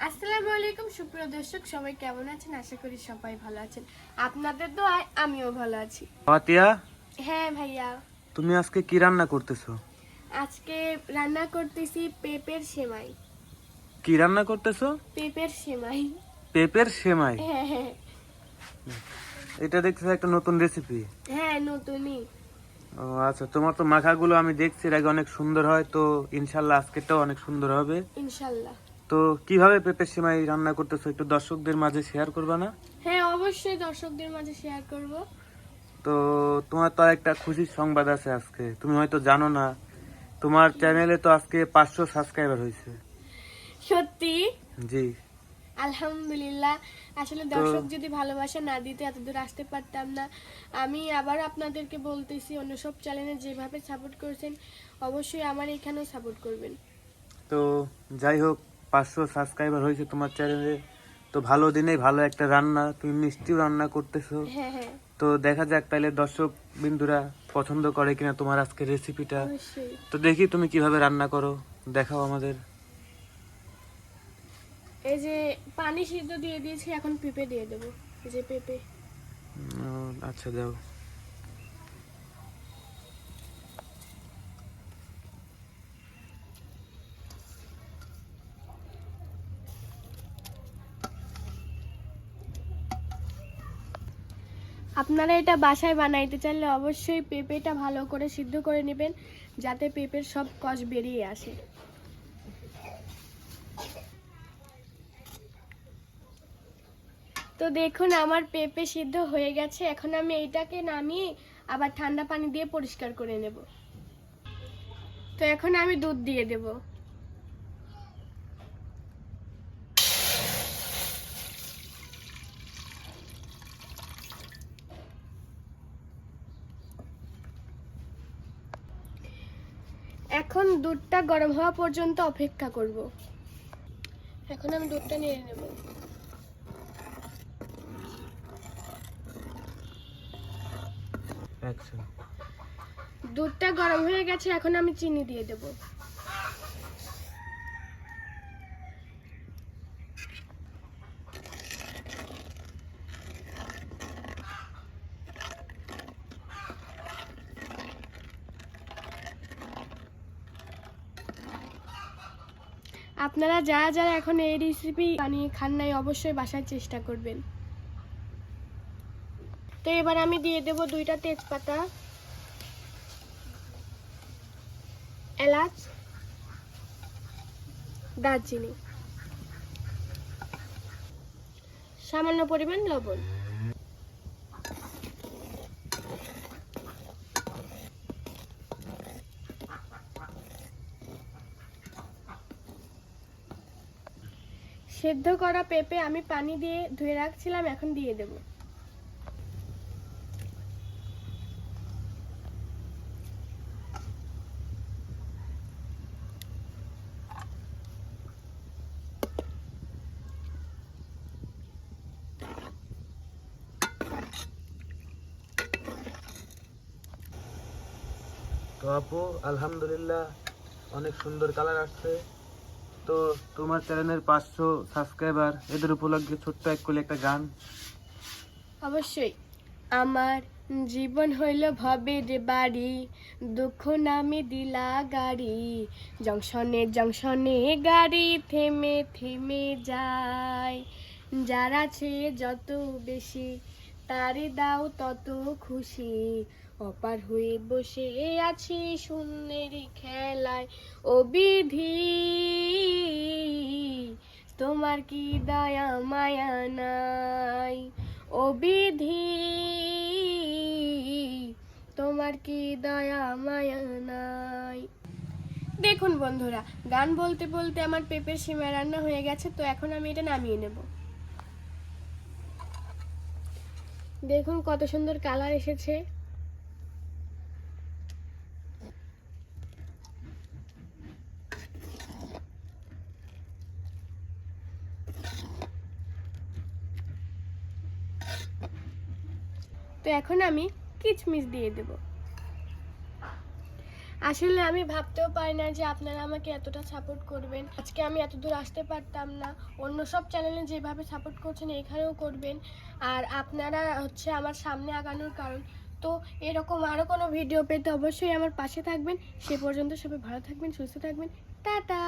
আসসালামু আলাইকুম সুপ্রিয় দর্শক, সবাই কেমন আছেন? আশা করি সবাই ভালো আছেন। আপনাদের দোয়ায় আমিও ভালো আছি। ফাতিয়া, হ্যাঁ ভাইয়া, তুমি আজকে কি রান্না করতেছো? আজকে রান্না করতেছি পেঁপের সেমাই। কি রান্না করতেছো? পেঁপের সেমাই। পেঁপের সেমাই। হ্যাঁ হ্যাঁ এটা দেখতেছো একটা নতুন রেসিপি। হ্যাঁ, নতুনই। ও আচ্ছা, তোমার তো মাখাগুলো আমি দেখছি এর আগে অনেক সুন্দর হয়, তো ইনশাল্লাহ আজকেরটাও অনেক সুন্দর হবে। ইনশাল্লাহ। তো কিভাবে পেঁপের সেমাই রান্না করতেছো একটু দর্শকদের মাঝে শেয়ার করবা না? হ্যাঁ, অবশ্যই দর্শকদের মাঝে শেয়ার করব। তো তোমার তো একটা খুশির সংবাদ আছে আজকে, তুমি হয়তো জানো না, তোমার চ্যানেলে তো আজকে 500 সাবস্ক্রাইবার হয়েছে। সত্যি? জি। আলহামদুলিল্লাহ। আসলে তো দর্শক যদি ভালোবাসা না দিতে এতদূর আসতে পারতাম না। আমি আবার আপনাদেরকে বলতেছি, অন্য সব চ্যানেলে যেভাবে সাপোর্ট করেছেন অবশ্যই আমার এখানেও সাপোর্ট করবেন। তো যাই হোক, 500 সাবস্ক্রাইবার হয়েছে তোমার চ্যানেলে, তো ভালো দিনে ভালো একটা রান্না, তুমি মিষ্টিও রান্না করতেছো। হ্যাঁ হ্যাঁ, তো দেখা যাক তাইলে দর্শক বিন্দুরা পছন্দ করে কিনা তোমার আজকের রেসিপিটা। অবশ্যই। তো দেখি তুমি কিভাবে রান্না করো, দেখাও আমাদের। এই যে পানি সিদ্ধ দিয়ে দিয়েছি, এখন পেঁপে দিয়ে দেবো। এই যে পেঁপে। আচ্ছা দাও। আপনারা এটা বাসায় বানাইতে চাইলে অবশ্যই পেঁপেটা ভালো করে সিদ্ধ করে নেবেন, যাতে পেঁপের সব কষ বেরিয়ে আসে। তো দেখুন, আমার পেঁপে সিদ্ধ হয়ে গেছে। এখন আমি এইটাকে নামিয়ে আবার ঠান্ডা পানি দিয়ে পরিষ্কার করে নেব। তো এখন আমি দুধ দিয়ে দেব। এখন দুধটা গরম হওয়া পর্যন্ত অপেক্ষা করব। এখন আমি দুধটা নিয়ে নেব। আচ্ছা, দুধটা গরম হয়ে গেছে, এখন আমি চিনি দিয়ে দেব। আপনারা যারা যারা এখন এই রেসিপি বানিয়ে খান নাই অবশ্যই বাসায় চেষ্টা করবেন। তো এবার আমি দিয়ে দেব 2টা তেজপাতা, এলাচ, দারচিনি, সামান্য পরিমাণ লবণ। সেদ্ধ করা পেঁপে আমি পানি দিয়ে ধুয়ে রাখছিলাম, এখন দিয়ে দেব। তো আপু আলহামদুলিল্লাহ অনেক সুন্দর কালার আসছে। তো তোমার চ্যানেলের 500 সাবস্ক্রাইবার, এদের উপলক্ষে ছোট্ট এক কোলে একটা গান। অবশ্যই। আমার জীবন হইল ভবের বাড়ি, দুঃখ নামে দিলা গাড়ি, জংশনে জংশনে গাড়ি থেমে থেমে যায়, যার আছে যত বেশি তারে দাও তত খুশি, অপার হয়ে বসে আছি শূন্যের খেলায়, ও বিধি তোমার কি দয়া মায়া নাই, ও বিধি তোমার কি দয়া মায়া নাই। দেখুন বন্ধুরা, গান বলতে বলতে আমার পেঁপের সিমা রান্না হয়ে গেছে। তো এখন আমি এটা নামিয়ে নেব। দেখুন কত সুন্দর কালার এসেছে। তো এখন আমি কিচমিচ দিয়ে দেব। আসলে আমি ভাবতেও পারি না যে আপনারা আমাকে এতটা সাপোর্ট করবেন। আজকে আমি এত দূর আসতে পারতাম না। অন্য সব চ্যানেলে যেভাবে সাপোর্ট করছেন এখানেও করবেন। আর আপনারা হচ্ছে আমার সামনে আগানোর কারণ। তো এরকম আরও কোনো ভিডিও পেতে অবশ্যই আমার পাশে থাকবেন। সে পর্যন্ত সবাই ভালো থাকবেন, সুস্থ থাকবেন। টাটা।